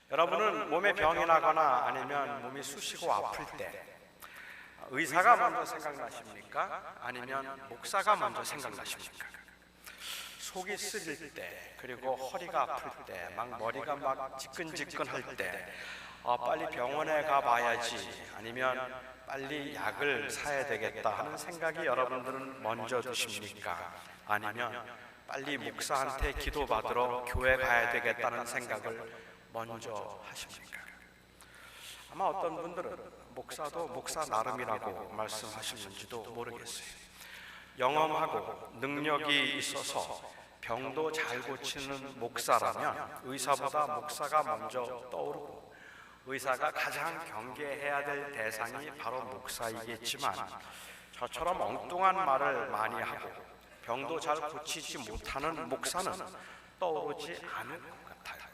여러분은 몸에 병이 나거나 아니면 몸이 쑤시고 아플 때 의사가 먼저 생각나십니까? 아니면 목사가 먼저 생각나십니까? 속이 쓰릴 때, 그리고 허리가 아플 때, 막 머리가 막 지끈지끈할 때 빨리 병원에 가봐야지, 아니면 빨리 약을 사야 되겠다 하는 생각이 여러분들은 먼저 드십니까? 아니면 빨리 목사한테 기도받으러 교회 가야 되겠다는 생각을 먼저 하십니까? 아마 어떤 분들은 목사도 목사 나름이라고 말씀하시는지도 모르겠어요. 영험하고 능력이 있어서 병도 잘 고치는 목사라면 의사보다 목사가 먼저 떠오르고, 의사가 가장 경계해야 될 대상이 바로 목사이겠지만, 저처럼 엉뚱한 말을 많이 하고 병도 잘 고치지 못하는 목사는 떠오르지 않을 것 같아요.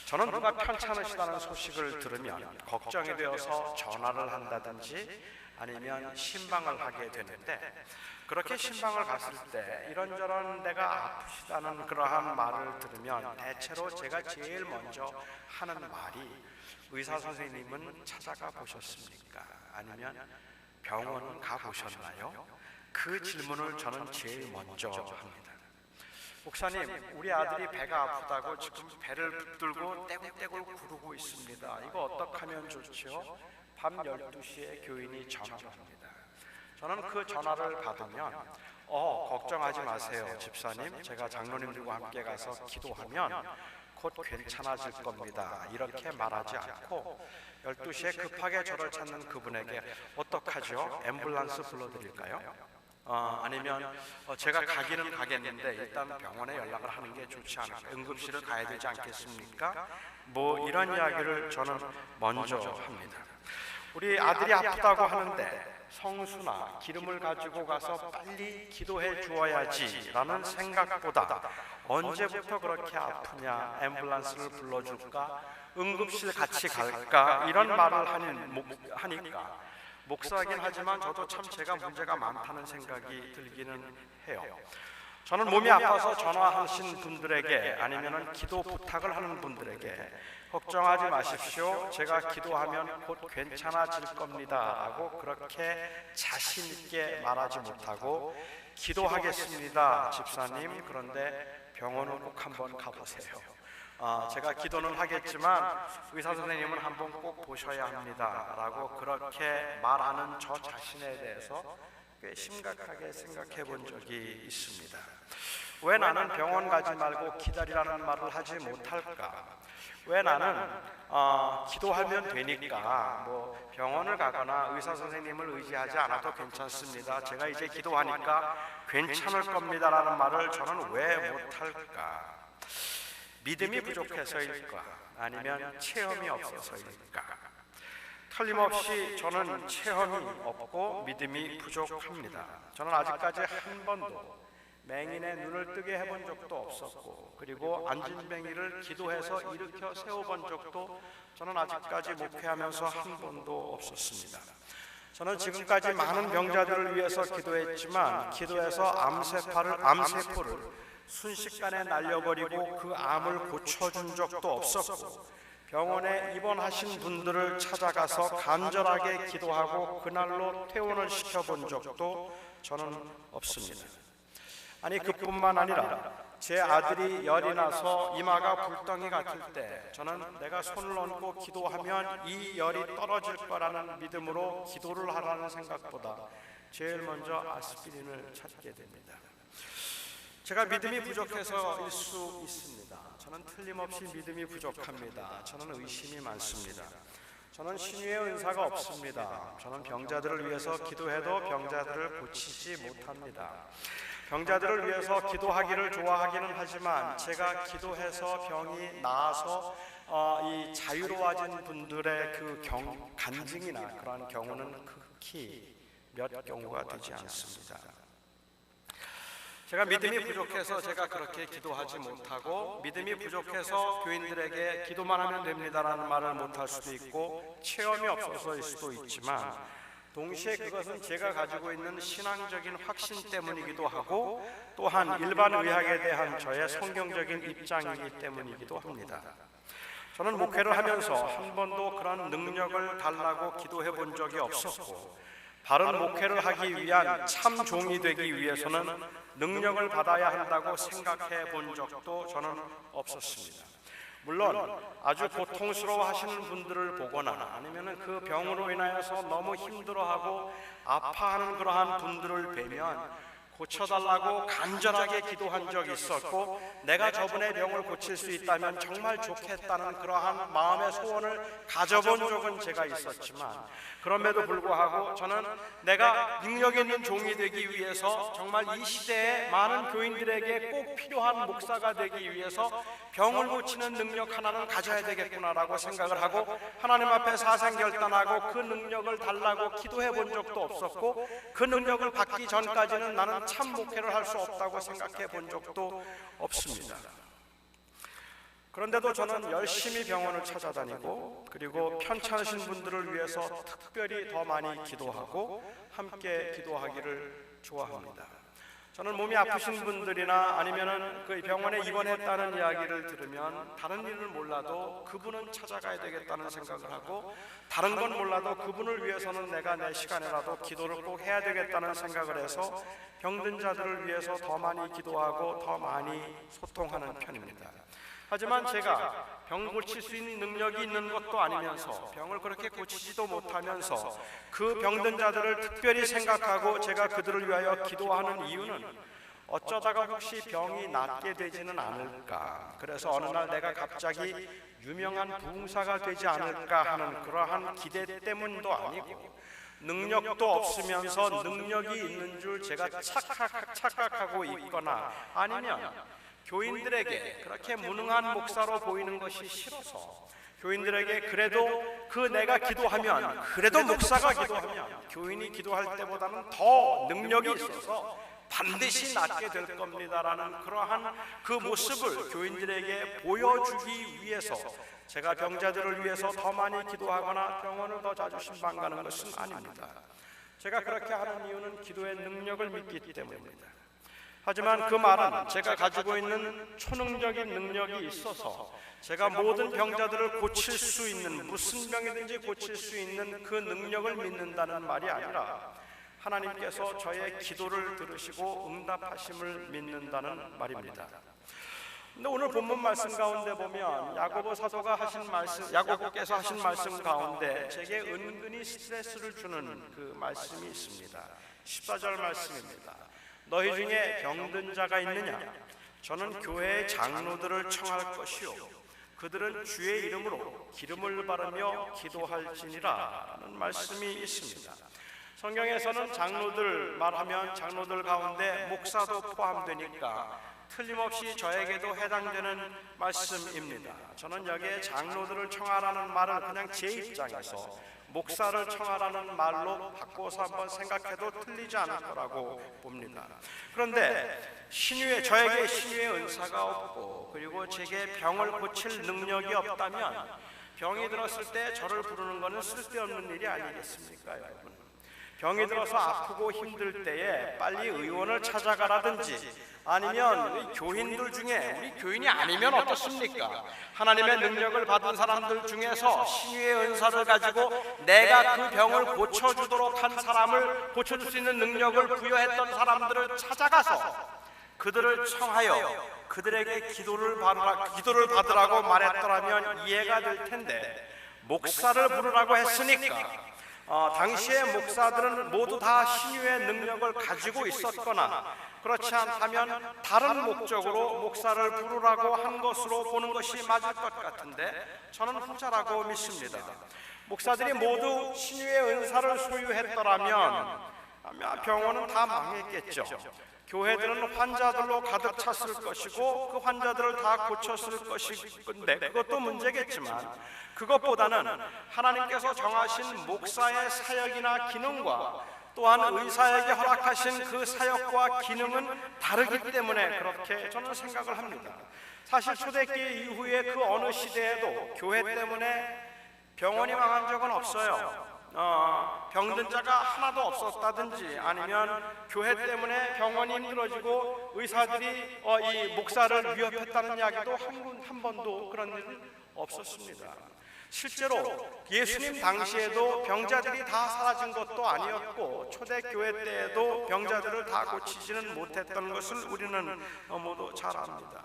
저는 누가 편찮으시다는 소식을 들으면 걱정이 되어서 전화를 한다든지 아니면 신방을 하게 되는데, 그렇게 신방을 갔을 때 이런저런 데가 아프시다는 그러한 말을 들으면 대체로 제가 제일 먼저 하는 말이, 의사 선생님은 찾아가 보셨습니까? 아니면 병원 가 보셨나요? 그 질문을 저는 제일 먼저 합니다. 목사님, 우리 아들이 배가 아프다고 지금 배를 붙들고 떼굴떼굴 구르고 있습니다. 이거 어떻게 하면 좋죠? 밤 12시에 교인이 전화를 합니다. 저는 그 전화를 받으면 걱정하지 마세요 집사님, 제가 장로님들과 함께 가서 기도하면 곧 괜찮아질 겁니다, 이렇게 말하지 않고 12시에 급하게 저를 찾는 그분에게 어떡하죠? 앰뷸런스 불러드릴까요? 아니면 제가 가기는 가겠는데 일단 병원에 연락을 하는 게 좋지 않을까, 응급실을 가야 되지 않겠습니까? 뭐 이런 이야기를 저는 먼저 합니다. 우리 아들이 아프다고 하는데 성수나 기름을 가지고 가서 빨리 기도해 주어야지 라는 생각보다 언제부터 그렇게 아프냐, 앰뷸런스를 불러줄까, 응급실 같이 갈까, 이런 말을 하니까 목사이긴 하지만 저도 참 제가 문제가 많다는 생각이 들기는 해요. 저는 몸이 아파서 전화하신 분들에게 아니면 기도 부탁을 하는 분들에게 걱정하지 마십시오, 제가 기도하면 곧 괜찮아질 겁니다 라고 그렇게 자신 있게 말하지 못하고, 기도하겠습니다 집사님, 그런데 병원은 꼭 한번 가보세요. 제가 기도는 하겠지만 의사 선생님은 한번 꼭 보셔야 합니다 라고 그렇게 말하는 저 자신에 대해서 꽤 심각하게 생각해 본 적이 있습니다. 왜 나는 병원 가지 말고 기다리라는 말을 하지 못할까? 왜 나는 기도하면 되니까 뭐 병원을 가거나 의사 선생님을 의지하지 않아도 괜찮습니다, 제가 이제 기도하니까 괜찮을 겁니다 라는 말을 저는 왜 못할까? 믿음이 부족해서일까? 아니면 체험이 없어서일까? 틀림없이 저는 체험이 없고 믿음이 부족합니다. 저는 아직까지 한 번도 맹인의 눈을 뜨게 해본 적도 없었고, 그리고 앉은 맹인을 기도해서 일으켜 세워본 적도 저는 아직까지 목회하면서 한 번도 없었습니다. 저는 지금까지 많은 병자들을 위해서 기도했지만, 기도해서 암세포를 순식간에 날려버리고 그 암을 고쳐준 적도 없었고, 병원에 입원하신 분들을 찾아가서 간절하게 기도하고 그날로 퇴원을 시켜본 적도 저는 없습니다. 아니, 그뿐만 아니라 제 아들이 열이 나서 이마가 불덩이 같을 때 저는 내가 손을 얹고 기도하면 이 열이 떨어질 거라는 믿음으로 기도를 하라는 생각보다 제일 먼저 아스피린을 찾게 됩니다. 제가 믿음이 부족해서일 수 있습니다. 저는 틀림없이 믿음이 부족합니다. 저는 의심이 많습니다. 저는 신유의 은사가 없습니다. 저는 병자들을 위해서 기도해도 병자들을 고치지 못합니다. 병자들을 위해서 기도하기를 좋아하기는 하지만 제가 기도해서 병이 나아서 이 자유로워진 분들의 그 간증이나 그러한 경우는 극히 몇 경우가 되지 않습니다. 제가 믿음이 부족해서 제가 그렇게 기도하지 못하고, 믿음이 부족해서 교인들에게 기도만 하면 됩니다라는 말을 못할 수도 있고, 체험이 없어서일 수도 있지만, 동시에 그것은 제가 가지고 있는 신앙적인 확신 때문이기도 하고, 또한 일반 의학에 대한 저의 성경적인 입장이기 때문이기도 합니다. 저는 목회를 하면서 한 번도 그런 능력을 달라고 기도해 본 적이 없었고, 바른 목회를 하기 위한 참 종이 되기 위해서는 능력을 받아야 한다고 생각해 본 적도 저는 없었습니다. 물론 아주 고통스러워 하시는 분들을 보거나 아니면 그 병으로 인하여서 너무 힘들어하고 아파하는 그러한 분들을 뵈면 고쳐달라고 간절하게 기도한 적이 있었고, 내가 저분의 병을 고칠 수 있다면 정말 좋겠다는 그러한 마음의 소원을 가져본 적은 제가 있었지만, 그럼에도 불구하고 저는 내가 능력 있는 종이 되기 위해서 정말 이 시대에 많은 교인들에게 꼭 필요한 목사가 되기 위해서 병을 고치는 능력 하나는 가져야 되겠구나라고 생각을 하고, 하나님 앞에 사생결단하고 그 능력을 달라고 기도해 본 적도 없었고, 그 능력을 받기 전까지는 나는 참 목회를 할 수 없다고 생각해 본 적도 없습니다. 그런데도 저는 열심히 병원을 찾아다니고, 그리고 편찮으신 분들을 위해서 특별히 더 많이 기도하고 함께 기도하기를 좋아합니다. 저는 몸이 아프신 분들이나 아니면은 그 병원에 입원했다는 이야기를 들으면 다른 일을 몰라도 그분은 찾아가야 되겠다는 생각을 하고, 다른 건 몰라도 그분을 위해서는 내가 내 시간에라도 기도를 꼭 해야 되겠다는 생각을 해서 병든 자들을 위해서 더 많이 기도하고 더 많이 소통하는 편입니다. 하지만 제가 병을 고칠 수 있는 능력이 있는 것도 아니면서 병을 그렇게 고치지도 못하면서 그 병든 자들을 특별히 생각하고 제가 그들을 위하여 기도하는 이유는 어쩌다가 혹시 병이 낫게 되지는 않을까, 그래서 어느 날 내가 갑자기 유명한 부흥사가 되지 않을까 하는 그러한 기대 때문도 아니고, 능력도 없으면서 능력이 있는 줄 제가 착각하고 있거나 아니면 교인들에게 그렇게 무능한 목사로 보이는 것이 싫어서 교인들에게 그래도 그 내가 기도하면, 그래도 목사가 기도하면 교인이 기도할 때보다는 더 능력이 있어서 반드시 낫게 될 겁니다라는 그러한 그 모습을 교인들에게 보여주기 위해서 제가 병자들을 위해서 더 많이 기도하거나 병원을 더 자주 신방 가는 것은 아닙니다. 제가 그렇게 하는 이유는 기도의 능력을 믿기 때문입니다. 하지만 그 말은 제가 가지고 있는 초능적인 능력이 있어서 제가 모든 병자들을 고칠 수 있는, 무슨 병이든지 고칠 수 있는 그 능력을 믿는다는 말이 아니라 하나님께서 저의 기도를 들으시고 응답하심을 믿는다는 말입니다. 근데 오늘 본문 말씀 가운데 보면 야고보 사도가 하신 말씀, 야고보께서 하신 말씀 가운데 제게 은근히 스트레스를 주는 그 말씀이 있습니다. 14절 말씀입니다. 너희 중에 병든 자가 있느냐? 저는 교회의 장로들을 청할 것이요 그들은 주의 이름으로 기름을 바르며 기도할지니라 라는 말씀이 있습니다. 성경에서는 장로들 말하면 장로들 가운데 목사도 포함되니까 틀림없이 저에게도 해당되는 말씀입니다. 저는 여기에 장로들을 청하라는 말을 그냥 제 입장에서 목사를 청하라는 말로 바꿔서 한번 생각해도 틀리지 않을 거라고 봅니다. 그런데 저에게 신유의 은사가 없고, 그리고 제게 병을 고칠 능력이 없다면 병이 들었을 때 저를 부르는 것은 쓸데없는 일이 아니겠습니까, 여러분? 병이 들어서 아프고 힘들 때에 빨리 의원을 찾아가라든지, 아니면 교인들 중에 우리 교인이 아니면 어떻습니까? 하나님의 능력을 받은 사람들 중에서 신유의 은사를 가지고 내가 그 병을 고쳐주도록 한 사람을, 고쳐줄 수 있는 능력을 부여했던 사람들을 찾아가서 그들을 청하여 그들에게 기도를 받으라고 말했더라면 이해가 될 텐데, 목사를 부르라고 했으니까 당시의 목사들은 모두 다 신유의 능력을 가지고 있었거나 그렇지 않다면 다른 목적으로 목사를 부르라고 한 것으로 보는 것이 맞을 것 같은데, 저는 후자라고 믿습니다. 목사들이 모두 신유의 은사를 소유했더라면 병원은 다 망했겠죠. 교회들은 환자들로 가득 찼을 것이고 그 환자들을 다 고쳤을 것인데, 그것도 문제겠지만 그것보다는 하나님께서 정하신 목사의 사역이나 기능과 또한 의사에게 허락하신 그 사역과 기능은 다르기 때문에 그렇게 저는 생각을 합니다. 사실 초대기 이후에 그 어느 시대에도 교회 때문에 병원이 망한 적은 없어요. 병든 자가 하나도 없었다든지, 아니면 교회 때문에 병원이 힘들어지고 의사들이 이 목사를 위협했다는 이야기도 한 번도 그런 일은 없었습니다. 실제로 예수님 당시에도 병자들이 다 사라진 것도 아니었고, 초대교회 때에도 병자들을 다 고치지는 못했던 것을 우리는 모두 잘 압니다.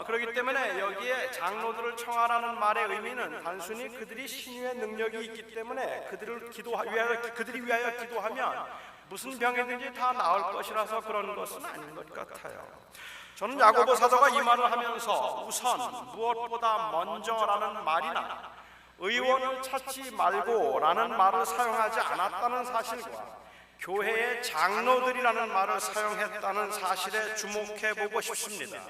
그렇기 때문에 여기에 장로들을 청하라는 말의 의미는 단순히 그들이 신유의 능력이 있기 때문에 그들이 위하여 기도하면 무슨 병이든지 다 나을 것이라서 그런 것은 아닌 것 같아요. 저는 야고보 사도가 이 말을 하면서 우선 무엇보다 먼저라는 말이나 의원을 찾지 말고라는 말을 사용하지 않았다는 사실과 교회의 장로들이라는 말을 사용했다는 사실에 주목해 보고 싶습니다.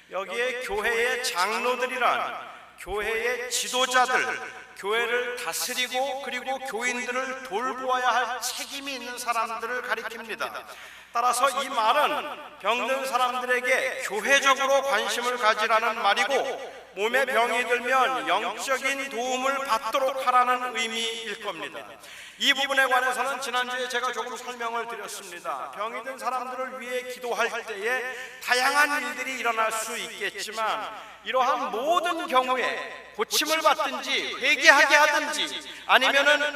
여기에 교회의 장로들이란 교회의 지도자들, 교회를 다스리고 그리고 교인들을 돌보아야 할 책임이 있는 사람들을 가리킵니다. 따라서 이 말은 병든 사람들에게 교회적으로 관심을 가지라는 말이고, 몸에 병이 들면 영적인 도움을 받도록 하라는 의미일 겁니다. 이 부분에 관해서는 지난주에 제가 조금 설명을 드렸습니다. 병이 든 사람들을 위해 기도할 때에 다양한 일들이 일어날 수 있겠지만, 이러한 모든 경우에 고침을 받든지 회개하게 하든지 아니면은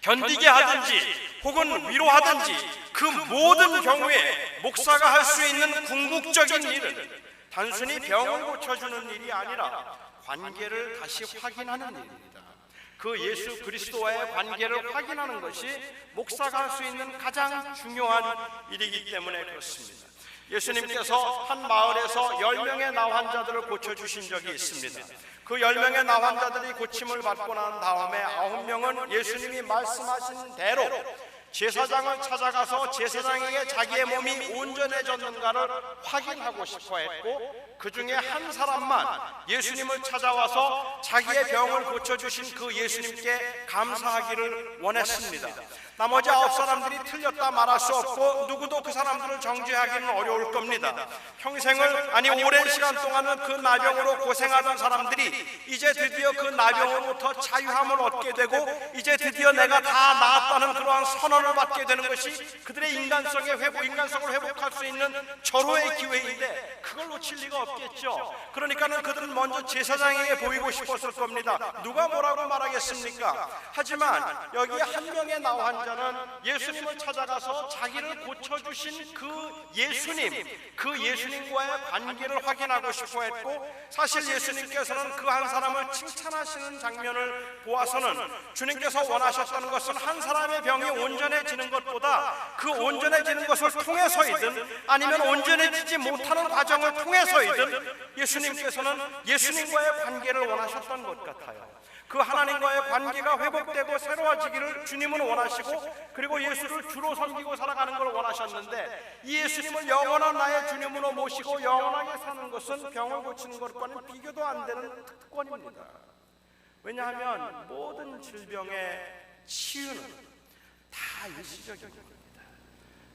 견디게 하든지 혹은 위로하든지, 그 모든 경우에 목사가 할 수 있는 궁극적인 일은 단순히 병을 고쳐주는 일이 아니라 관계를 다시 확인하는 일입니다. 그 예수 그리스도와의 관계를 확인하는 것이 목사가 할 수 있는 가장 중요한 일이기 때문에 그렇습니다. 예수님께서 한 마을에서 10명의 나 환자들을 고쳐주신 적이 있습니다. 그 10명의 나 환자들이 고침을 받고 난 다음에 9명은 예수님이 말씀하신 대로 제사장을 찾아가서 제사장에게 자기의 몸이 온전해졌는가를 확인하고 싶어 했고, 그 중에 한 사람만 예수님을 찾아와서 자기의 병을 고쳐주신 그 예수님께 감사하기를 원했습니다. 나머지 9사람들이 틀렸다 말할 수 없고 누구도 그 사람들을 정죄하기는 어려울 겁니다. 오랜 시간 동안은 그 나병으로 고생하던 사람들이 이제 드디어 그 나병으로부터 자유함을 얻게 되고, 이제 드디어 내가 다 나았다는 그러한 선언을 받게 되는 것이 그들의 인간성을 회복할 수 있는 절호의 기회인데, 그걸 놓칠 리가 없겠죠. 그러니까는 그들은 먼저 제사장에게 보이고 싶었을 겁니다. 누가 뭐라고 말하겠습니까? 하지만 여기 한 명의 나 환자는 예수님을 찾아가서 자기를 고쳐주신 그 예수님과의 관계를 확인하고 싶어 했고, 사실 예수님께서는 그 한 사람을 칭찬하시는 장면을 보아서는 주님께서 원하셨다는 것은 한 사람의 병이 온전해지는 것보다 그 온전해지는 것을 통해서이든 아니면 온전해지지 못하는 과정을 통해서이든 예수님께서는 예수님과의 관계를 원하셨던 것 같아요. 그 하나님과의 관계가 회복되고 새로워지기를 주님은 원하시고, 그리고 예수를 주로 섬기고 살아가는 걸 원하셨는데, 이 예수님을 영원한 나의 주님으로 모시고 영원하게 사는 것은 병을 고치는 것과는 비교도 안 되는 특권입니다. 왜냐하면 모든 질병의 치유는 다 일시적입니다.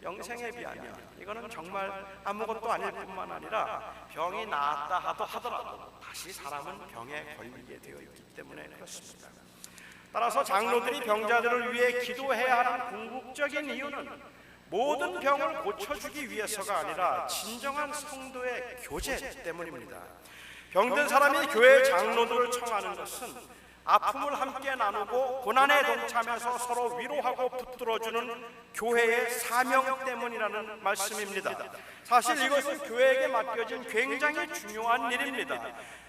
영생에 비하면 이거는 정말 아무것도 아닐 뿐만 아니라 병이 나았다 하더라도 다시 사람은 병에 걸리게 되어 있기 때문에 그렇습니다. 따라서 장로들이 병자들을 위해 기도해야 하는 궁극적인 이유는 모든 병을 고쳐주기 위해서가 아니라 진정한 성도의 교제 때문입니다. 병든 사람이 교회 장로들을 청하는 것은 아픔을 함께 나누고 고난에 동참해서 서로 위로하고 붙들어주는 교회의 사명 때문이라는 말씀입니다. 사실 이것은 교회에게 맡겨진 굉장히 중요한 일입니다.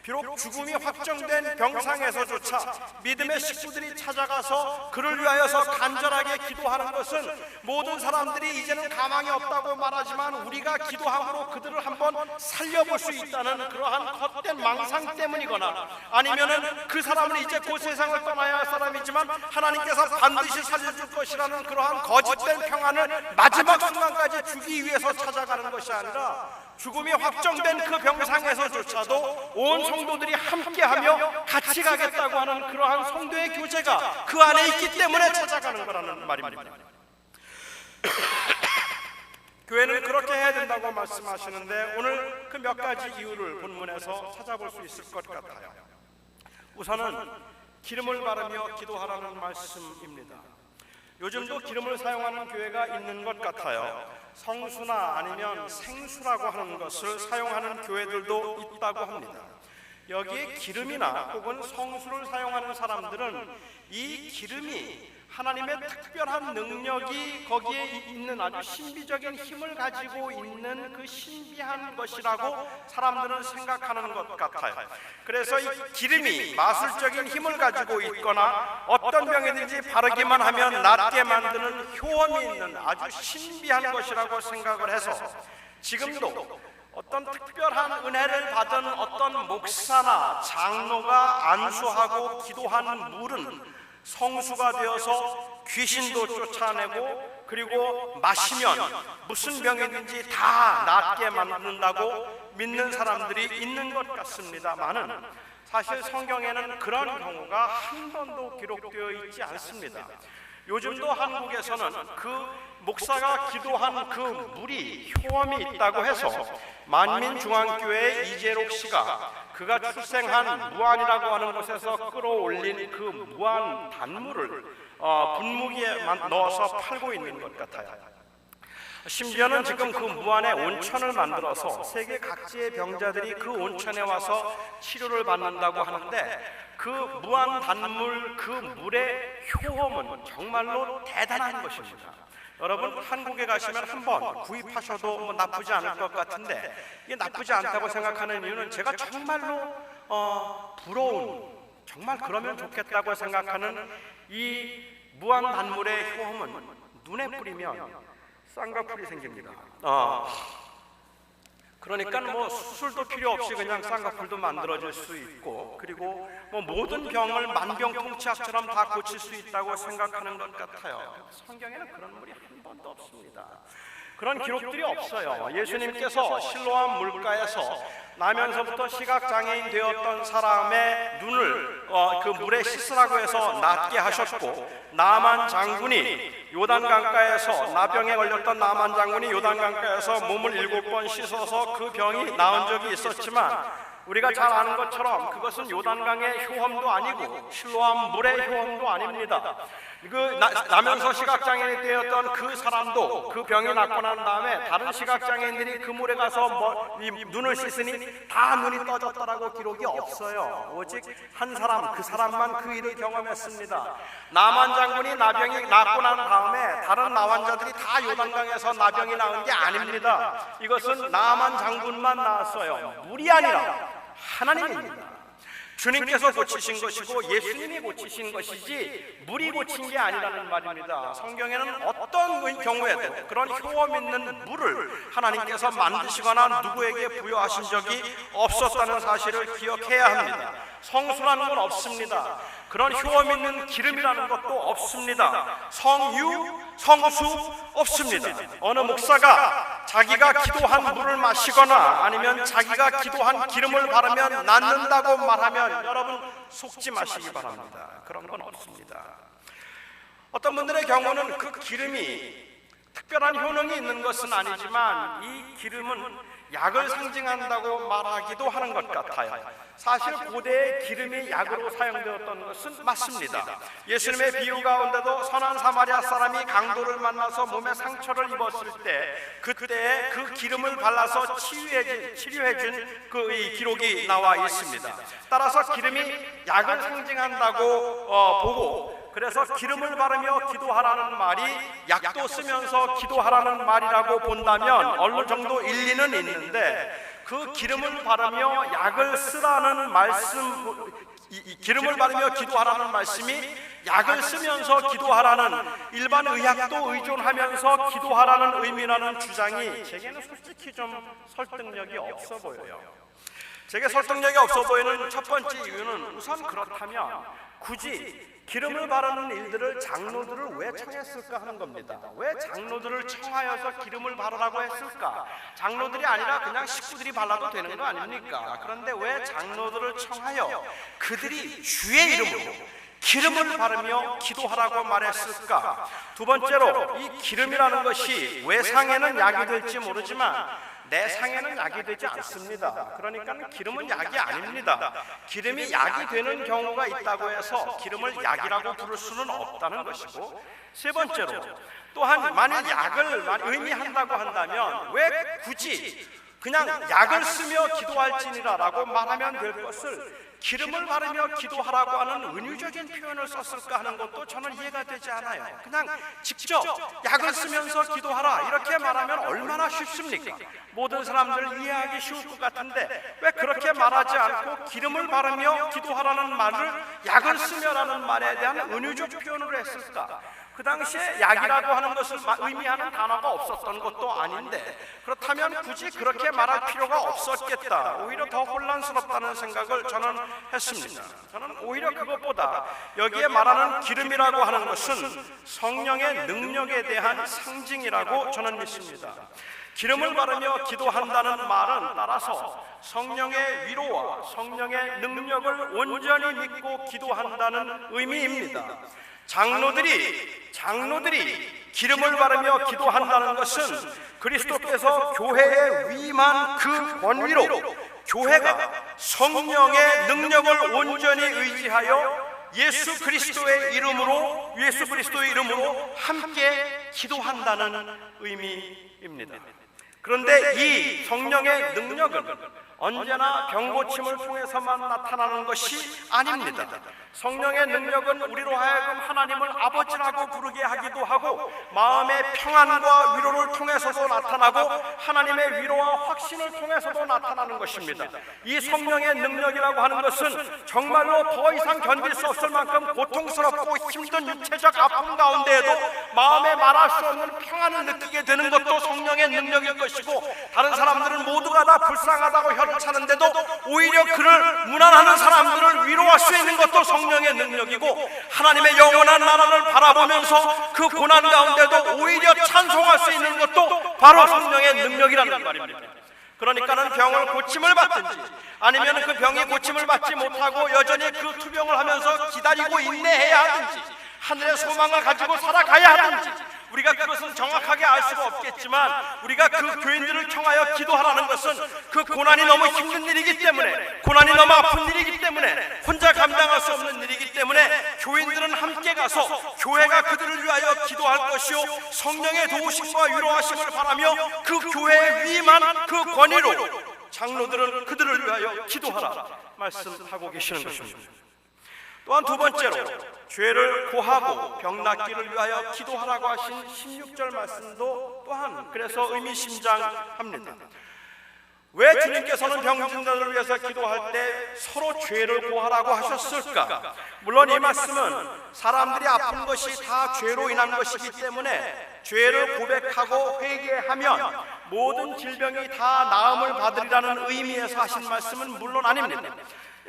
비록 죽음이 확정된 병상에서조차 믿음의 식구들이 찾아가서 그를 위하여서 간절하게 기도하는 것은, 모든 사람들이 이제는 가망이 없다고 말하지만 우리가 기도함으로 그들을 한번 살려볼 수 있다는 그러한 헛된 망상 때문이거나, 아니면은 그 사람은 이제 곧 세상을 떠나야 할 사람이지만 하나님께서 반드시 살려줄 것이라는 그러한 거짓된 평안을 마지막 순간까지 주기 위해서 찾아가는 것이 아니라, 죽음이 확정된 그 병상에서조차도 온 성도들이 함께하며 같이 가겠다고 하는 그러한 성도의 교제가 그 안에 있기 때문에 찾아가는 거라는 말입니다. 교회는 그렇게 해야 된다고 말씀하시는데, 오늘 그 몇 가지 이유를 본문에서 찾아볼 수 있을 것 같아요. 우선은 기름을 바르며 기도하라는 말씀입니다. 요즘도 기름을 사용하는 교회가 있는 것 같아요. 성수나 아니면 생수라고 하는 것을 사용하는 교회들도 있다고 합니다. 여기에 기름이나 혹은 성수를 사용하는 사람들은 이 기름이 하나님의 특별한 능력이 거기에 있는 아주 신비적인 힘을 가지고 있는 그 신비한 것이라고 사람들은 생각하는 것 같아요. 그래서 이 기름이 마술적인 힘을 가지고 있거나 어떤 병에든지 바르기만 하면 낫게 만드는 효험이 있는 아주 신비한 것이라고 생각을 해서 지금도 어떤 특별한 은혜를 받은 어떤 목사나 장로가 안수하고 기도한 물은 성수가 되어서 귀신도 쫓아내고 그리고 마시면 무슨 병이든지 다 낫게 만든다고 믿는 사람들이 있는 것 같습니다만은 사실 성경에는 그런 경우가 한 번도 기록되어 있지 않습니다. 요즘도 한국에서는 그 목사가 기도한 그 물이 효험이 있다고 해서 만민중앙교회 이재록 씨가 그가 출생한 무안이라고 하는 곳에서 끌어올린 그 무안 단물을 분무기에 넣어서 팔고 있는 것 같아요. 심지어는 지금 그 무안에 온천을 만들어서 세계 각지의 병자들이 그 온천에 와서 치료를 받는다고 하는데 그 무안 단물 그 물의 효험은 정말로 대단한 것입니다. 여러분 한국에 가시면 한번 구입하셔도 나쁘지 않을 것 같은데 이게 나쁘지 않다고 생각하는 이유는 제가 정말로 부러운 정말 그러면 좋겠다고 생각하는 이 무안 단물의 효험은 눈에 뿌리면 쌍꺼풀이 생깁니다. 그러니까 뭐 수술도 필요 없이 그냥 쌍꺼풀도 만들어질 수 있고 그리고 뭐 모든 병을 만병통치약처럼 다 고칠 수 있다고 생각하는 것 같아요. 성경에는 그런 물이 한 번도 없습니다. 그런 기록들이 없어요. 예수님께서 실로암 물가에서 나면서부터 시각장애인 되었던 사람의 눈을 그 물에 씻으라고 해서 낫게 하셨고 나만 장군이 요단강가에서 나병에 걸렸던 나만 장군이 요단강가에서 몸을 7번 씻어서 그 병이 나은 적이 있었지만 우리가 잘 아는 것처럼 그것은 요단강의 효험도 아니고 실로암 물의 효험도 아닙니다. 나면서 시각장애인이 되었던 그 사람도 그 병이 낫고 난 다음에 다른 시각장애인들이 그 물에 가서 눈을 씻으니 다 눈이 떠졌다라고 기록이 없어요. 오직 한 사람, 그 사람만 그 일을 경험했습니다. 나만 장군이 나병이 낫고 난 다음에 다른 나환자들이 다 요단강에서 나병이 나은 게 아닙니다. 이것은 나만 장군만 나았어요. 물이 아니라 하나님입니다. 주님께서 고치신 것이고 예수님이 고치신 것이지 물이 고친 게 아니라는 말입니다. 성경에는 어떤 경우에도 그런 효험 있는 물을 하나님께서 만드시거나 누구에게 부여하신 적이 없었다는 사실을 기억해야 합니다. 성수라는 건 없습니다. 그런 효험 있는 기름이라는 것도 없습니다. 성유, 성수 없습니다. 어느 목사가 자기가 기도한 물을 마시거나 아니면 자기가 기도한 기름을 바르면 낫는다고 말하면 여러분 속지 마시기 바랍니다. 그런 건 없습니다. 어떤 분들의 경우는 그 기름이 특별한 효능이 있는 것은 아니지만 이 기름은 약을 상징한다고 말하기도 하는 것 같아요. 사실 고대의 기름이 약으로 사용되었던 것은 맞습니다. 예수님의 비유 가운데도 선한 사마리아 사람이 강도를 만나서 몸에 상처를 입었을 때 그때 그 기름을 발라서 치료해준 그 기록이 나와 있습니다. 따라서 기름이 약을 상징한다고 보고 그래서 기름을 바르며 기도하라는 말이 약도 쓰면서 기도하라는 말이라고 본다면 어느 정도 일리는 있는데 그 기름을 바르며 약을 쓰라는 말씀, 기름을 바르며 기도하라는 말씀이 약을 쓰면서 기도하라는 일반 의학도 의존하면서 기도하라는 의미라는 주장이 제게는 솔직히 좀 설득력이 없어 보여요. 제게 설득력이 없어 보이는 첫 번째 이유는 우선 그렇다면 굳이 기름을 바르는 일들을 장로들을 왜 청했을까 하는 겁니다. 왜 장로들을 청하여서 기름을 바르라고 했을까? 장로들이 아니라 그냥 식구들이 발라도 되는 거 아닙니까? 그런데 왜 장로들을 청하여 그들이 주의 이름으로 기름을 바르며 기도하라고 말했을까? 두 번째로 이 기름이라는 것이 외상에는 약이 될지 모르지만 내 상에는 약이 되지 않습니다. 그러니까 기름은 약이 아닙니다. 기름이 약이 되는 경우가 있다고 해서 기름을 약이라고 부를 수는 없다는 것이고, 세 번째로 또한 만일 약을 의미한다고 한다면 왜 굳이 그냥 약을 쓰며 기도할지니라라고 말하면 될 것을 기름을 바르며 기도하라고 하는 은유적인 표현을 썼을까 하는 것도 저는 이해가 되지 않아요. 그냥 직접 약을 쓰면서 기도하라 이렇게 말하면 얼마나 쉽습니까? 모든 사람들 이해하기 쉬울 것 같은데 왜 그렇게 말하지 않고 기름을 바르며 기도하라는 말을 약을 쓰며라는 말에 대한 은유적 표현으로 했을까? 그 당시에 약이라고 하는 것을 의미하는 단어가 없었던 것도 아닌데 그렇다면 굳이 그렇게 말할 필요가 없었겠다. 오히려 더 혼란스럽다는 생각을 저는 했습니다. 저는 오히려 그것보다 여기에 말하는 기름이라고 하는 것은 성령의 능력에 대한 상징이라고 저는 믿습니다. 기름을 바르며 기도한다는 말은 따라서 성령의 위로와 성령의 능력을 온전히 믿고 기도한다는 의미입니다. 장로들이 기름을 바르며 기도한다는 것은 그리스도께서 교회에 위임한 그 권위로 교회가 성령의 능력을 온전히 의지하여 예수 그리스도의 이름으로 함께 기도한다는 의미입니다. 그런데 이 성령의 능력은 언제나 병고침을 통해서만 나타나는 것이 아닙니다. 성령의 능력은 우리로 하여금 하나님을 아버지라고 부르게 하기도 하고 마음의 평안과 위로를 통해서도 나타나고 하나님의 위로와 확신을 통해서도 나타나는 것입니다. 이 성령의 능력이라고 하는 것은 정말로 더 이상 견딜 수 없을 만큼 고통스럽고 힘든 육체적 아픔 가운데에도 마음에 말할 수 없는 평안을 느끼게 되는 것도 성령의 능력일 것이고, 다른 사람들은 모두가 다 불쌍하다고 혀를 차는데도 오히려 그를 무난하는 사람들을 위로할 수 있는 것도 성령의 능력이고, 하나님의 영원한 나라를 바라보면서 그 고난 가운데도 오히려 찬송할 수 있는 것도 바로 성령의 능력이라는 말입니다. 그러니까는 병을 고침을 받든지 아니면 그 병이 고침을 받지 못하고 여전히 그 투병을 하면서 기다리고 인내해야 하든지 하늘의 소망을 가지고 살아가야 하든지, 우리가 그것은 정확하게 알 수가 없겠지만 우리가 그 교인들을 청하여 기도하라는 것은 그 고난이 너무 힘든 일이기 때문에, 고난이 너무 아픈 일이기 때문에, 혼자 감당할 수 없는 일이기 때문에 교인들은 함께 가서 교회가 그들을 위하여 기도할 것이요 성령의 도우심과 위로하심을 바라며 그 교회에 위임한 그 권위로 장로들은 그들을 위하여 기도하라 말씀하고 계시는 것입니다. 또한 두 번째로 죄를 고하고 병낫기를 위하여 기도하라고 하신 16절 말씀도 또한 그래서 의미심장합니다. 왜 주님께서는 병든 자들을 위해서 기도할 때 서로 죄를 고하라고 하셨을까? 물론 이 말씀은 사람들이 아픈 것이 다 죄로 인한 것이기 때문에 죄를 고백하고 회개하면 모든 질병이 다 나음을 받으리라는 의미에서 하신 말씀은 물론 아닙니다.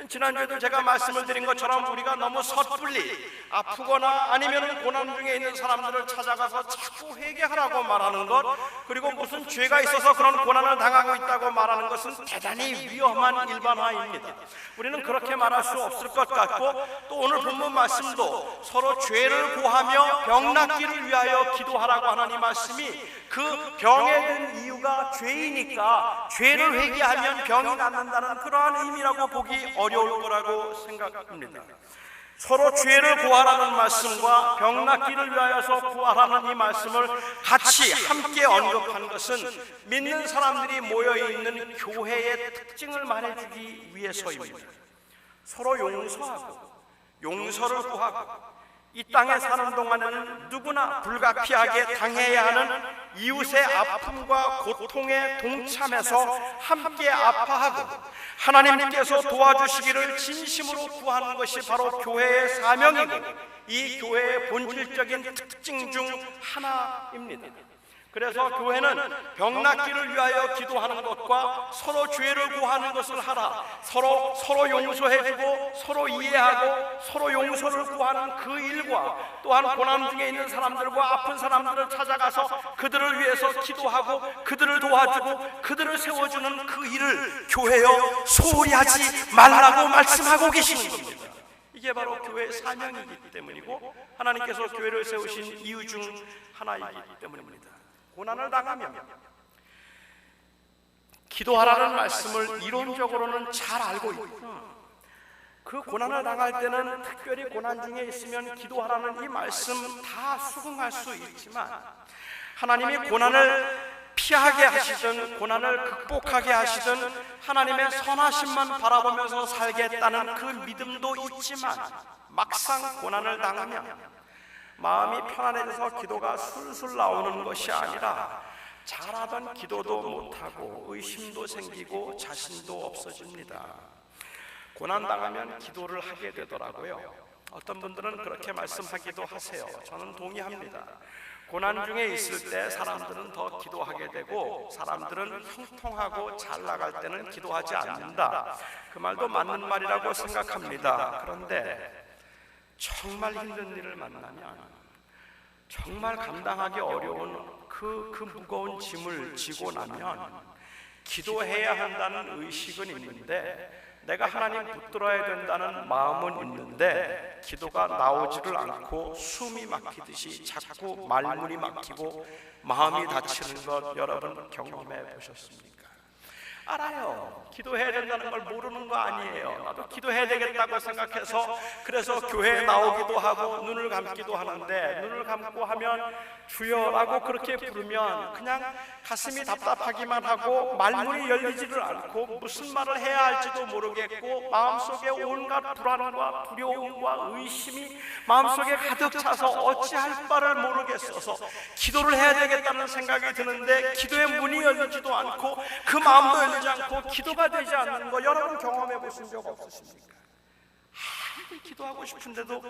지난주에도 제가 말씀을 드린 것처럼 우리가 너무 섣불리 아프거나 아니면 고난 중에 있는 사람들을 찾아가서 자꾸 회개하라고 말하는 것, 그리고 무슨 죄가 있어서 그런 고난을 당하고 있다고 말하는 것은 대단히 위험한 일반화입니다. 우리는 그렇게 말할 수 없을 것 같고, 또 오늘 본문 말씀도 서로 죄를 고하며 병낫기를 위하여 기도하라고 하는 이 말씀이 그 병에 든 이유가 죄이니까 죄를 회개하면 병이 낫는다는 그러한 의미라고 보기 어려울 거라고 생각합니다. 서로 죄를 고하라는 말씀과 병낫기를 위하여서 구하라는 이 말씀을 같이 함께 언급한 것은 믿는 사람들이 모여있는 교회의 특징을 말해주기 위해서입니다. 서로 용서하고 용서를 구하고 이 땅에 사는 동안에는 누구나 불가피하게 당해야 하는 이웃의 아픔과 고통에 동참해서 함께 아파하고 하나님께서 도와주시기를 진심으로 구하는 것이 바로 교회의 사명이고 이 교회의 본질적인 특징 중 하나입니다. 그래서 교회는 병낫기를 위하여 기도하는 것과 서로 죄를 고하는 것을 하라, 서로 용서해주고 서로 이해하고 서로 용서를 구하는 그 일과 또한 고난 중에 있는 사람들과 아픈 사람들을 찾아가서 그들을 위해서 기도하고 그들을 도와주고 그들을 세워주는 그 일을 교회여 소홀히 하지 말라고 말씀하고 계시는 겁니다. 이게 바로 교회의 사명이기 때문이고 하나님께서 교회를 세우신 이유 중 하나이기 때문입니다. 고난을 당하면 기도하라는 말씀을 이론적으로는 잘 알고 있고, 그 고난을 당할 때는 특별히 고난 중에 있으면 기도하라는 이 말씀 다 수긍할 수 있지만, 하나님이 고난을 피하게 하시든 고난을 극복하게 하시든 하나님의 선하심만 바라보면서 살겠다는 그 믿음도 있지만, 막상 고난을 당하면 마음이 편안해져서 기도가 술술 나오는 것이 아니라 잘하던 기도도 못하고 의심도 생기고 자신도 없어집니다. 고난당하면 기도를 하게 되더라고요. 어떤 분들은 그렇게 말씀하기도 하세요. 저는 동의합니다. 고난 중에 있을 때 사람들은 더 기도하게 되고, 사람들은 형통하고 잘 나갈 때는 기도하지 않는다. 그 말도 맞는 말이라고 생각합니다. 그런데 정말 힘든 일을 만나면, 정말 감당하기 어려운 그 무거운 짐을 지고 나면 기도해야 한다는 의식은 있는데, 내가 하나님 붙들어야 된다는 마음은 있는데 기도가 나오지를 않고 숨이 막히듯이 자꾸 말문이 막히고 마음이 다치는 것 여러분 경험해 보셨습니까? 알아요. 기도해야 된다는 걸 모르는 거 아니에요. 나도 기도해야 되겠다고 생각해서 그래서 교회에 나오기도 하고 눈을 감기도 하는데, 눈을 감고 하면 주여라고 그렇게 부르면 그냥 가슴이 답답하기만 하고 말문이 열리지를 않고 무슨 말을 해야 할지도 모르겠고, 마음속에 온갖 불안과 두려움과 의심이 마음속에 가득 차서 어찌할 바를 모르겠어서 기도를 해야 되겠다는 생각이 드는데 기도의 문이 열리지도 않고 그 마음도 열리지 않고 기도가 되지 않는 거 여러분 경험해 보신 적 없으십니까? 기도하고 싶은데도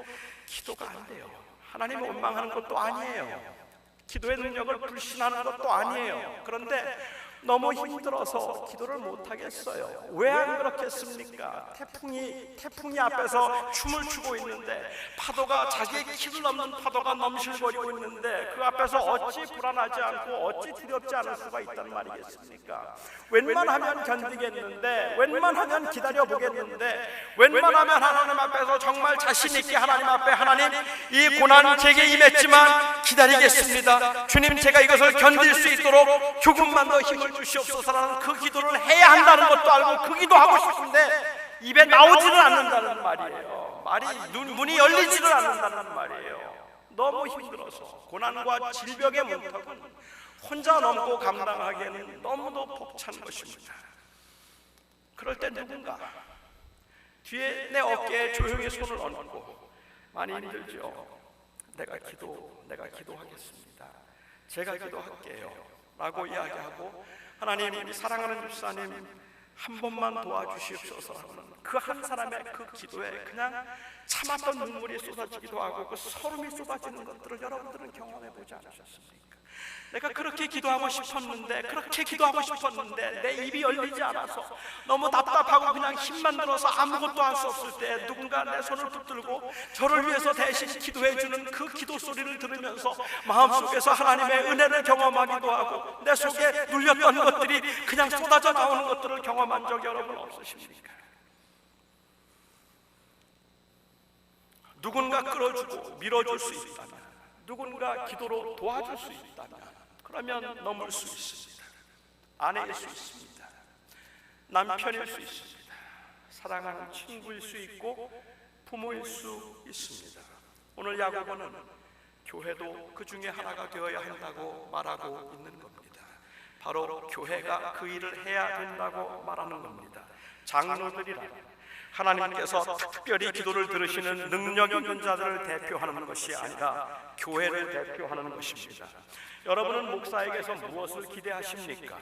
기도가 안 돼요. 하나님을 원망하는 것도 아니에요. 기도의 능력을 불신하는 것도 아니에요. 그런데 너무 힘들어서 기도를 못 하겠어요. 왜 안 그렇겠습니까? 태풍이 앞에서 춤을 추고 있는데, 파도가 자기의 키를 넘는 파도가 넘실거리고 있는데 그 앞에서 어찌 불안하지 않고 어찌 두렵지 않을 수가 있단 말이겠습니까? 웬만하면 견디겠는데, 웬만하면 기다려보겠는데, 웬만하면 하나님 앞에서 정말 자신 있게 하나님 앞에, 하나님 이 고난 제게 임했지만 기다리겠습니다. 주님, 제가 이것을 견딜 수 있도록 조금만 더 힘을 주시옵소서라는 그 기도를 해야 한다는 것도 알고 그 기도하고 싶은데 입에 나오지를 않는다는 말이에요. 문이 열리지를 않는다는 말이에요. 너무 힘들어서 고난과 질병의 문턱은 혼자 넘고 감당하기에는 너무도 벅찬 것입니다. 그럴 때 누군가 뒤에 내 어깨에 조용히 손을 얹고, 많이 힘들죠? 내가 기도하겠습니다. 제가 기도할게요 라고 이야기하고, 하나님, 우리 사랑하는 집사님 한 번만 도와주시옵소서 하는 그 한 사람의 그 기도에 그냥 참았던 눈물이 쏟아지기도 하고 그 서름이 쏟아지는 것들을 여러분들은 경험해 보지 않으셨습니까? 내가 그렇게 기도하고 싶었는데, 내 입이 열리지 않아서 너무 답답하고 그냥 힘만 들어서 아무것도 할 수 없을 때 누군가 내 손을 붙들고 저를 위해서 대신 기도해 주는 그 기도 소리를 들으면서 마음속에서 하나님의 은혜를 경험하기도 하고, 내 속에 눌렸던 것들이 그냥 쏟아져 나오는 것들을 경험한 적 여러분 없으십니까? 누군가 끌어주고 밀어줄 수 있다면, 누군가 기도로 도와줄 수 있다면 그러면 넘을 수 있습니다. 아내일 수 있습니다. 남편일 수 있습니다. 사랑하는 친구일 수 있고 부모일 수 있습니다. 오늘 야고보는 교회도 그 중에 하나가 되어야 한다고 말하고 있는 겁니다. 바로 교회가 그 일을 해야 된다고 말하는 겁니다. 장로들이라 하나님께서 특별히 기도를 들으시는 능력 있는 자들을 대표하는 것이 아니라 교회를 대표하는 것입니다. 여러분은 목사에게서 무엇을 기대하십니까?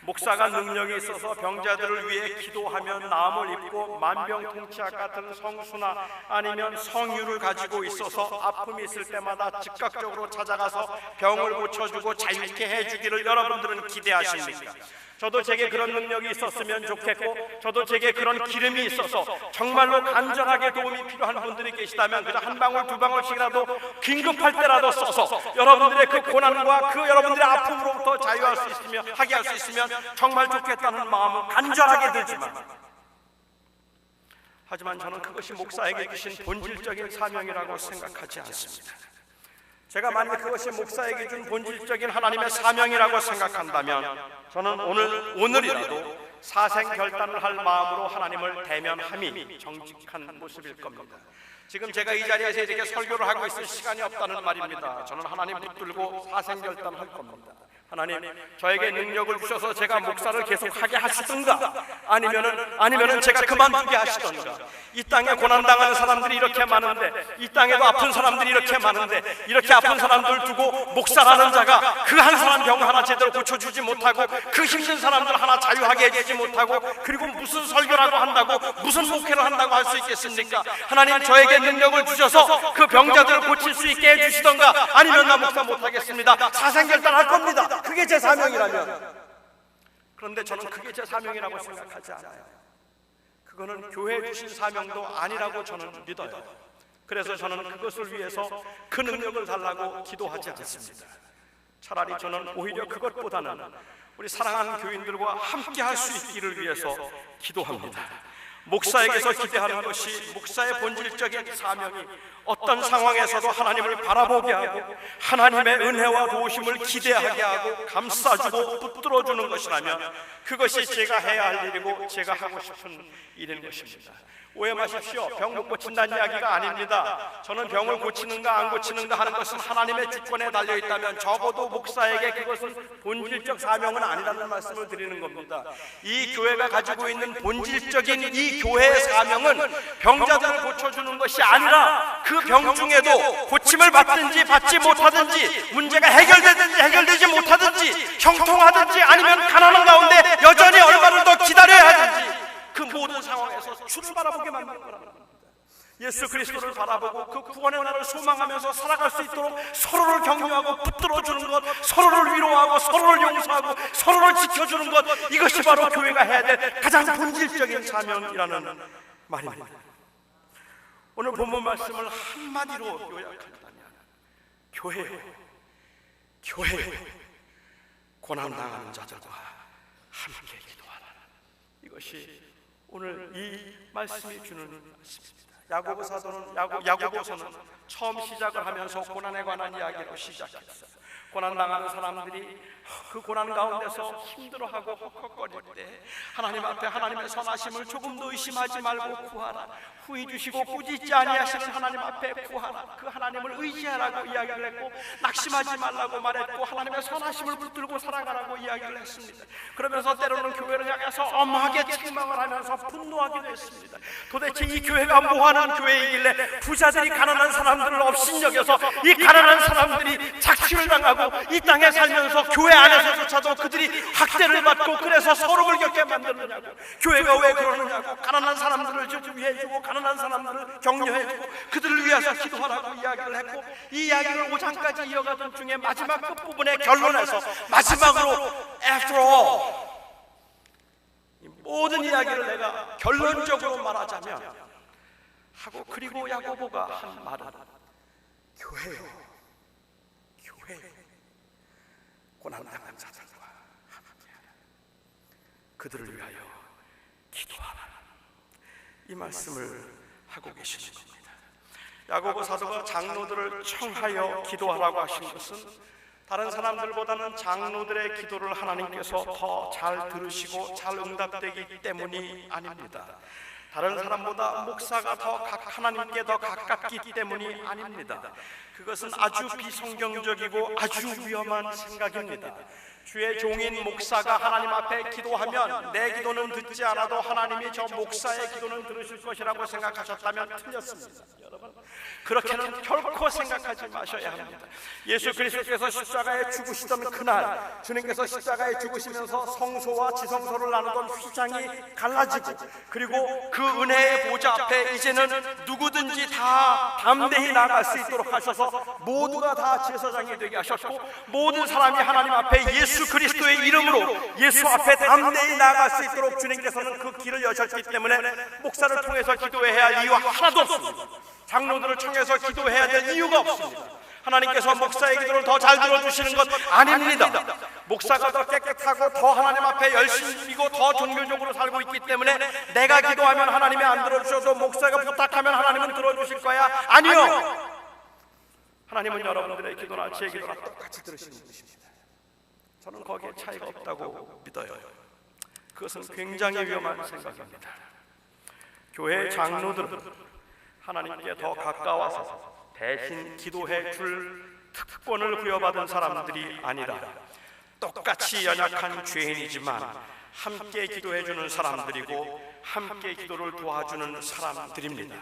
목사가 능력이 있어서 병자들을 위해 기도하면 나음을 입고 만병통치약 같은 성수나 아니면 성유를 가지고 있어서 아픔이 있을 때마다 즉각적으로 찾아가서 병을 고쳐주고 자유케 해주기를 여러분들은 기대하십니까? 저도 제게 그런 능력이 있었으면 좋겠고, 저도 제게 그런 기름이 있어서 정말로 간절하게 도움이 필요한 분들이 계시다면 그저 한 방울 두 방울씩이라도 긴급할 때라도 써서 여러분들의 그 고난과 그 여러분들의 아픔으로부터 자유할 수 있으면, 하게 할 수 있으면 정말 좋겠다는 마음은 간절하게 들지만, 하지만 저는 그것이 목사에게 주신 본질적인 사명이라고 생각하지 않습니다. 제가 만약 그것이 목사에게 준 본질적인 하나님의 사명이라고 생각한다면 저는 오늘이라도 사생결단을 할 마음으로 하나님을 대면함이 정직한 모습일 겁니다. 지금 제가 이 자리에서 이렇게 설교를 하고 있을 시간이 없다는 말입니다. 저는 하나님 붙들고 사생결단을 할 겁니다. 하나님, 저에게 능력을 주셔서 제가 목사를 계속하게 하시든가 아니면은 제가 그만두게 하시든가. 이 땅에 고난당하는 사람들이 이렇게 많은데, 이 땅에도 아픈 사람들이 이렇게 많은데, 이렇게 아픈 사람들 두고 목사라는 자가 그 한 사람 병 하나 제대로 고쳐주지 못하고, 그 힘든 사람들 하나 자유하게 해주지 못하고, 그리고 무슨 설교라도 한다고, 무슨 목회를 한다고 할 수 있겠습니까? 하나님, 저에게 능력을 주셔서 그 병자들을 고칠 수 있게 해주시던가, 아니면 나 목사 못하겠습니다. 사생결단할 겁니다. 그게 제 사명이라면. 그런데 저는 그게 제 사명이라고 생각하지 않아요. 그거는 교회 주신 사명도 아니라고 저는 믿어요. 그래서 저는 그것을 위해서 그 능력을 달라고 기도하지 않습니다. 차라리 저는 오히려 그것보다는 우리 사랑하는 교인들과 함께 할 수 있기를 위해서 기도합니다. 목사에게서 기대하는 것이, 목사의 본질적인 사명이 어떤 상황에서도 하나님을 바라보게 하고 하나님의 은혜와 도우심을 기대하게 하고 감싸주고 붙들어주는 것이라면 그것이 제가 해야 할 일이고 제가 하고 싶은 일인 것입니다. 오해 마십시오. 병 못 고친다는 이야기가 아닙니다. 저는 병을 고치는가 안 고치는가 하는 것은 하나님의 주권에 달려있다면 적어도 목사에게 그것은 본질적 사명은 아니라는 말씀을 드리는 겁니다. 이 교회가 가지고 있는 본질적인 이 교회의 사명은 병자들을 고쳐주는 것이 아니라 그 병 중에도 고침을 받든지 받지 못하든지, 문제가 해결되든지 해결되지 못하든지, 형통하든지 아니면 가난한 가운데 여전히 얼마를 더 기다려야 하든지, 그 모든 상황에서 주를 바라보게 만드는 거랍니다. 예수 그리스도를 바라보고 그 구원의 날을 소망하면서 살아갈 수 있도록 서로를 격려하고 붙들어주는 것, 서로를 위로하고 서로를 용서하고 서로를 지켜주는 것, 이것이 바로 교회가 해야 될 가장 본질적인 사명이라는 말입니다. 오늘 본문 말씀을 한마디로 요약한다면 교회요, 고난당하는 자들과 함께 기도하라. 이것이 오늘 이 말씀이 주는 말씀입니다. 야고보 사도는 야고보서는 처음 시작을 하면서 고난에 관한 이야기로 시작했어요. 고난당하는 사람들이 그 고난 가운데서 힘들어하고 헉헉거릴 때 하나님 앞에 하나님의 선하심을 조금도 의심하지 말고 구하라. 후히 주시고 꾸짖지 아니하시는 하나님 앞에 구하라. 그 하나님을 의지하라고 이야기를 했고, 낙심하지 말라고 말했고, 하나님의 선하심을 붙들고 살아가라고 이야기를 했습니다. 그러면서 때로는 교회를 향해서 엄하게 책망을 하면서 분노하기도 했습니다. 도대체 이 교회가 뭐하는 교회이길래 부자들이 가난한 사람들을 업신여겨서 이 가난한 사람들이 착취를 당하고 이 땅에 살면서 교회 안에서조차도 그들이 학대를 받고 그래서 서름을 겪게 만드느냐고, 교회가 왜 그러느냐고, 가난한 사람들을 위해주고 가난한 사람들을 격려해주고 그들을 위해서 기도하라고 이야기를 했고, 이 이야기를 5장까지 이어가던 중에 마지막 끝부분의 결론에서 마지막으로 After all, 모든 이야기를 내가 결론적으로 말하자면 하고, 그리고 야고보가 한 말은 교회요, 고난당한 자들과 함께하라. 그들을 위하여 기도하라. 이 말씀을 하고 계시는 겁니다. 야고보 사도가 장로들을 청하여 기도하라고 하신 것은 다른 사람들보다는 장로들의 기도를 하나님께서 더 잘 들으시고 잘 응답되기 때문이 아닙니다. 다른 사람보다 목사가 하나님께 더 가깝기 때문이 아닙니다. 그것은 아주 비성경적이고 아주 위험한 생각입니다. 주의 종인 목사가 하나님 앞에 기도하면 내 기도는 듣지 않아도 하나님이 저 목사의 기도는 들으실 것이라고 생각하셨다면 틀렸습니다. 여러분, 그렇게는 결코 생각하지 마셔야 합니다. 예수 그리스도께서 십자가에 죽으시던 그날, 주님께서 십자가에 죽으시면서 성소와 지성소를 나누던 휘장이 갈라지고, 그리고 그 은혜의 보좌 앞에 이제는 누구든지 다 담대히 나아갈 수 있도록 하셔서 모두가 다 제사장이 되게 하셨고, 모든 사람이 하나님 앞에 예수 그리스도의 이름으로 예수 앞에 담대히 나아갈 수 있도록 주님께서는 그 길을 여셨기 때문에 목사를 통해서 기도해야 할 이유가 하나도 없습니다. 장로들을 통해서 기도해야 될 이유가 없습니다. 하나님께서 목사의 기도를 더 잘 들어주시는 것 아닙니다. 목사가 더 깨끗하고 더 하나님 앞에 열심히 비고 더 종교적으로 살고 있기 때문에 내가 기도하면 하나님이 안 들어주셔도 목사가 부탁하면 하나님은 들어주실 거야? 아니요. 하나님은 여러분들의 기도나 제 기도나 똑같이 들으시는 분이십니다. 저는 거기에 차이가 없다고 믿어요. 그것은 굉장히 위험한 생각입니다. 교회 장로들은 하나님께 더 가까워서 대신 기도해 줄 특권을 부여받은 사람들이 아니라 똑같이 연약한 죄인이지만 함께 기도해 주는 사람들이고 함께 기도를 도와주는 사람들입니다.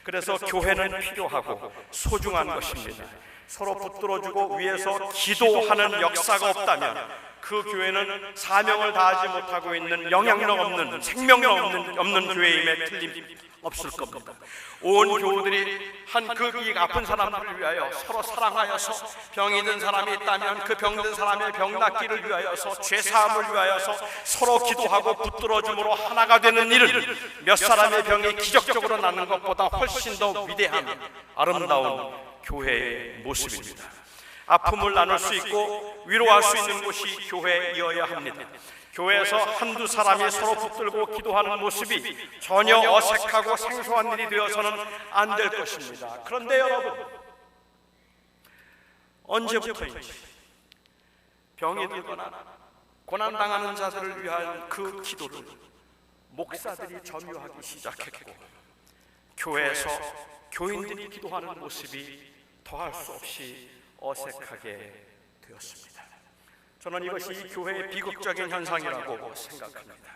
그래서 교회는 필요하고 소중한 것입니다. 서로 붙들어주고 위에서 기도하는 역사가 없다면 그 교회는 사명을 다하지 못하고 있는 영향력 없는, 생명력 없는 교회임에 틀림없을 겁니다. 온 교우들이 한 그 아픈 사람들을 위하여 서로 사랑하여서 병이 든 사람이 있다면 그 병든 사람의 병 낫기를 위하여서, 죄사함을 위하여서 서로 기도하고 붙들어줌으로 하나가 되는 일은 몇 사람의 병이 기적적으로 낫는 것보다 훨씬 더 위대한 아름다운 교회의 모습입니다. 아픔을 나눌 수 있고 위로할 수 있는 곳이 교회이어야 합니다. 교회에서 한두 사람이 서로 붙들고 기도하는 모습이 전혀 어색하고 생소한 일이 되어서는 안 될 것입니다. 그런데 여러분, 언제부터인지 병이 들거나 고난당하는 자들을 위한 그 기도를 목사들이 점유하기 시작했고, 교회에서 교인들이 기도하는 모습이 더할 수 없이 어색하게 되었습니다. 저는 이것이 교회의 비극적인 현상이라고 생각합니다.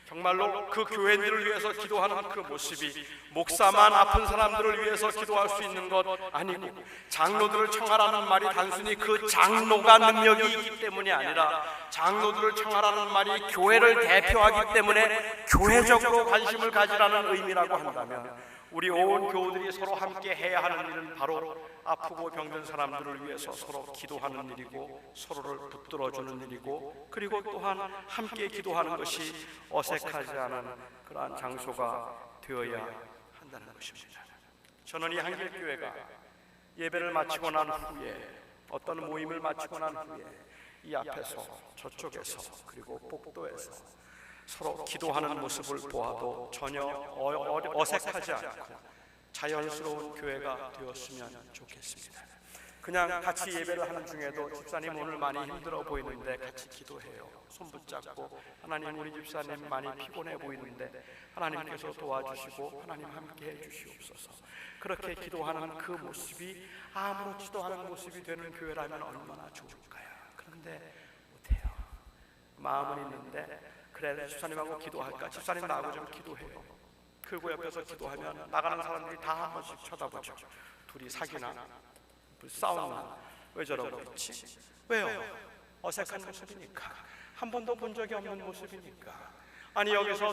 정말로 그 교회들을 위해서 기도하는 그 모습이 목사만 아픈 사람들을 위해서 기도할 수 있는 것 아니고, 장로들을 청하라는 말이 단순히 그 장로가 능력이 있기 때문이 아니라 장로들을 청하라는 말이 교회를 대표하기 때문에 교회적으로 관심을 가지라는 의미라고 한다면, 우리 온 교우들이 서로 함께 해야 하는 일은 바로 아프고 병든 사람들을 위해서 서로 기도하는 일이고, 서로를 붙들어주는 일이고, 그리고 또한 함께 기도하는 것이 어색하지 않은 그러한 장소가 되어야 한다는 것입니다. 저는 이 한길교회가 예배를 마치고 난 후에, 어떤 모임을 마치고 난 후에 이 앞에서, 저쪽에서, 그리고 복도에서 서로 기도하는 모습을 보아도 전혀 어색하지 않고 자연스러운 교회가 되었으면 좋겠습니다. 그냥 같이 예배를 하는 중에도 집사님 오늘 많이 힘들어 보이는데 같이 기도해요. 손 붙잡고, 하나님 우리 집사님 많이 피곤해 보이는데 하나님께서 도와주시고 하나님 함께 해주시옵소서. 그렇게 기도하는 그 모습이 아무렇지도 않은 모습이 되는 교회라면 얼마나 좋을까요? 그런데 못해요. 마음은 있는데, 그래 집사님하고 기도할까? 집사님 나하고 좀 기도해요. 그리고 옆에서 기도하면 나가는 사람들이 다 한 번씩 쳐다보죠. 둘이 사귀나? 싸우나? 왜 저러고 있지? 왜요? 어색한 모습이니까. 한 번도 본 적이 없는 모습이니까. 아니 여기서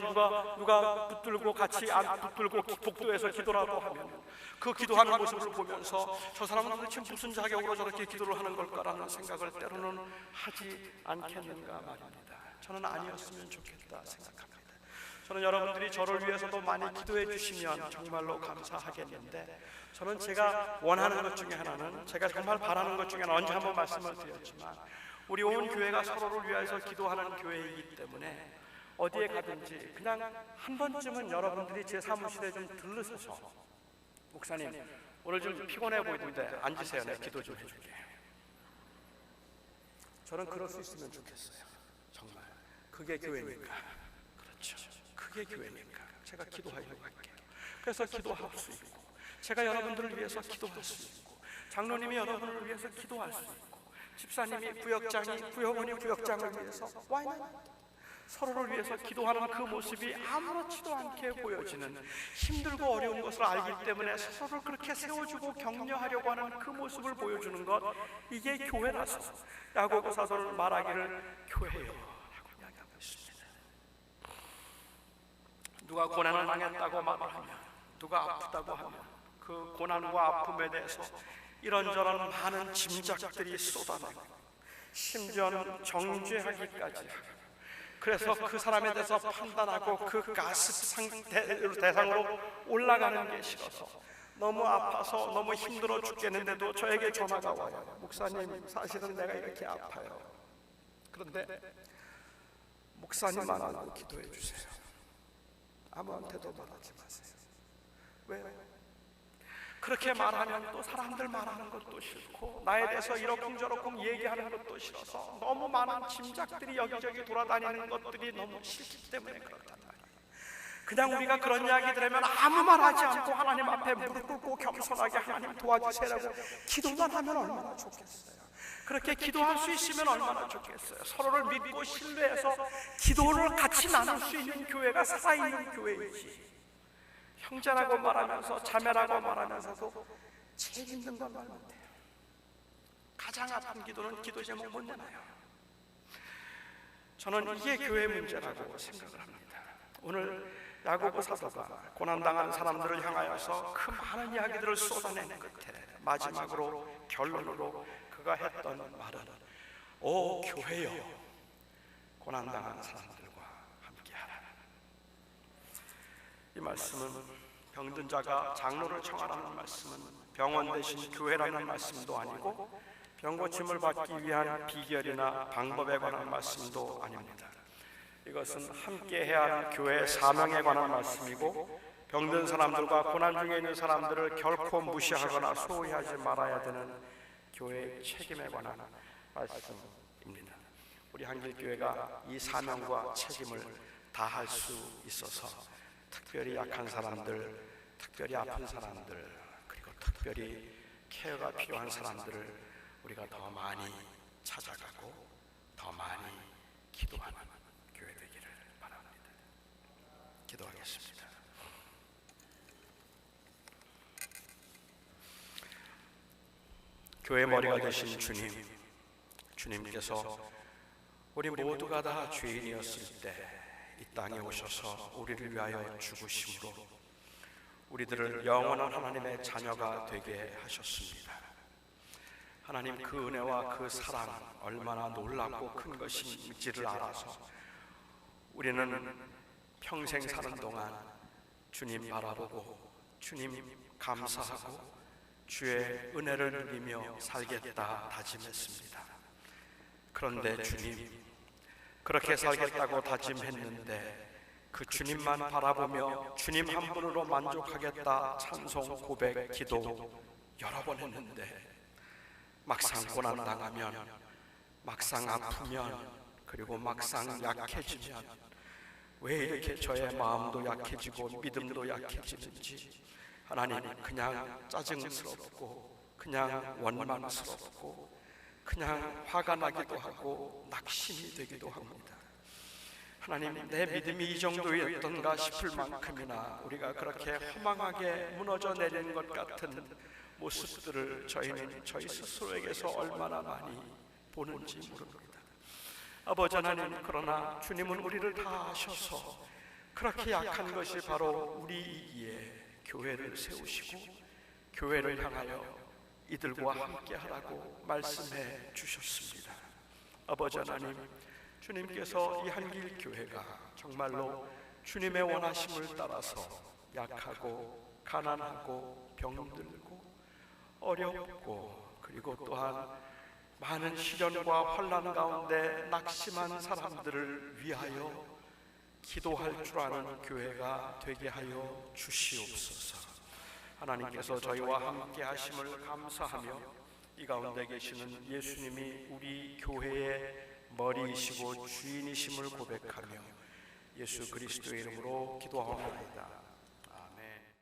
누가 붙들고 같이 안 붙들고 복도에서 기도라도 하면 그 기도하는 모습을 보면서 저 사람은 도대체 무슨 자격으로 저렇게 기도를 하는 걸까라는 생각을 때로는 하지 않겠는가 말입니다. 저는 아니었으면 좋겠다 생각합니다. 저는 여러분들이 저를 위해서도 많이 기도해 주시면 정말로 감사하겠는데, 저는 제가 원하는 것 중에 하나는, 제가 정말 바라는 것 중에 하나, 언제 한번 말씀을 드렸지만 우리 온 교회가 서로를 위해서 기도하는 교회이기 때문에 어디에 가든지 그냥 한 번쯤은 여러분들이 제 사무실에 좀 들르셔서, 목사님 오늘 좀 피곤해 보이는데 앉으세요, 내가 기도 좀 해줄게. 저는 그럴 수 있으면 좋겠어요. 정말 그게 교회니까. 그렇죠, 그게 교회니까 제가 기도하려고 할게요. 그래서 기도할 수 있고, 제가 여러분들을 위해서 기도할 수 있고, 장로님이 여러분을 위해서 기도할 수 있고, 집사님이 부여원이 구역장을 위해서 서로를 위해서 기도하는 그 모습이 아무렇지도 않게 보여지는, 힘들고 어려운 것을 알기 때문에 서로를 그렇게 세워주고 격려하려고 하는 그 모습을 보여주는 것, 이게 교회라서 야고보 사도는 말하기를 교회요 라고 이야기하고 있습니다. 누가 고난을 당했다고 말을 하면, 누가 아프다고 하면 그 고난과 아픔에 대해서 이런저런 많은 짐작들이 쏟아내고, 심지어는 정죄하기까지 하고, 그래서 그 사람에 대해서 판단하고 그 가습 대상으로 올라가는 게 싫어서, 너무 아파서 너무 힘들어 죽겠는데도 저에게 전화가 와요. 목사님 사실은 내가 이렇게 아파요. 그런데 목사님만 알고 기도해 주세요. 아무한테도 말하지 마세요. 왜요? 그렇게 말하면 또 사람들 말하는 것도 싫고 나에 대해서 이러쿵저러쿵 얘기하는 것도 싫어서 너무 많은 짐작들이 여기저기 돌아다니는 것들이 너무 싫기 때문에 그렇단 말이에요. 그냥 우리가 그런 이야기 들으면 아무 말 하지 않고 하나님 앞에 무릎 꿇고 겸손하게 하나님 도와주세요라고 기도만 하면 얼마나 좋겠어요. 그렇게 기도할 수 있으면 얼마나 좋겠어요. 서로를 믿고 신뢰해서 기도를 같이 나눌 수 있는 교회가 살아있는 교회이지, 형제라고 말하면서 자매라고 말하면서도 제일 힘든 건 말 못해요. 가장 아픈 기도는 기도 제목 못 내놔요. 저는 이게 교회 문제라고 생각을 합니다. 오늘 야고보 사도가 고난당한 사람들을 향하여서 그 많은 이야기들을 쏟아내는 끝에 마지막으로 결론으로 그가 했던 말은 오 교회여 고난당한 사람들과 함께하라. 이 말씀은 병든 자가 장로를 청하라는 말씀은 병원 대신 교회라는 말씀도 아니고 병고침을 받기 위한 비결이나 방법에 관한 말씀도 아닙니다. 이것은 함께해야 하는 교회의 사명에 관한 말씀이고 병든 사람들과 고난 중에 있는 사람들을 결코 무시하거나 소홀히하지 말아야 되는 교회의 책임에 관한 말씀입니다. 우리 한길교회가 이 사명과 책임을 다할 수 있어서 특별히 약한 사람들, 특별히 아픈 사람들, 그리고 특별히 케어가 필요한 사람들을 우리가 더 많이 찾아가고 더 많이 기도하는 교회 되기를 바랍니다. 기도하겠습니다. 교회 머리가 되신 주님께서 우리 모두가 다 죄인이었을 때 이 땅에 오셔서 우리를 위하여 죽으심으로 우리들을 영원한 하나님의 자녀가 되게 하셨습니다. 하나님 그 은혜와 그 사랑 얼마나 놀랍고 큰 것인지를 알아서 우리는 평생 사는 동안 주님 바라보고 주님 감사하고 주의 은혜를 누리며 살겠다 다짐했습니다. 그런데 주님, 그렇게 살겠다고 다짐했는데 그 주님만 바라보며 주님 한 분으로 만족하겠다 찬송, 고백, 기도 여러 번 했는데 막상 고난당하면, 막상 아프면, 그리고 막상 약해지면 왜 이렇게 저의 마음도 약해지고 믿음도 약해지는지 하나님 그냥 짜증스럽고 그냥 원망스럽고 그냥 화가 나기도 하고 낙심이 되기도 합니다. 하나님 내 믿음이 이 정도였던가 싶을 만큼이나 우리가 그렇게 허망하게 무너져 내리는 것 같은 모습들을 저희는 저희 스스로에게서 얼마나 많이 보는지 모릅니다. 아버지 하나님, 그러나 주님은 우리를 다 아셔서 그렇게 약한 것이 바로 우리이기에 교회를 세우시고 교회를 향하여 이들과 함께 하라고 말씀해 주셨습니다. 아버지 하나님, 주님께서 이 한길교회가 정말로 주님의 원하심을 따라서 약하고 가난하고 병들고 어렵고 그리고 또한 많은 시련과 환난 가운데 낙심한 사람들을 위하여 기도할 줄 아는 교회가 되게 하여 주시옵소서. 하나님께서 저희와 함께 하심을 감사하며 이 가운데 계시는 예수님이 우리 교회의 머리이시고 주인이심을 고백하며 예수 그리스도의 이름으로 기도하옵나이다.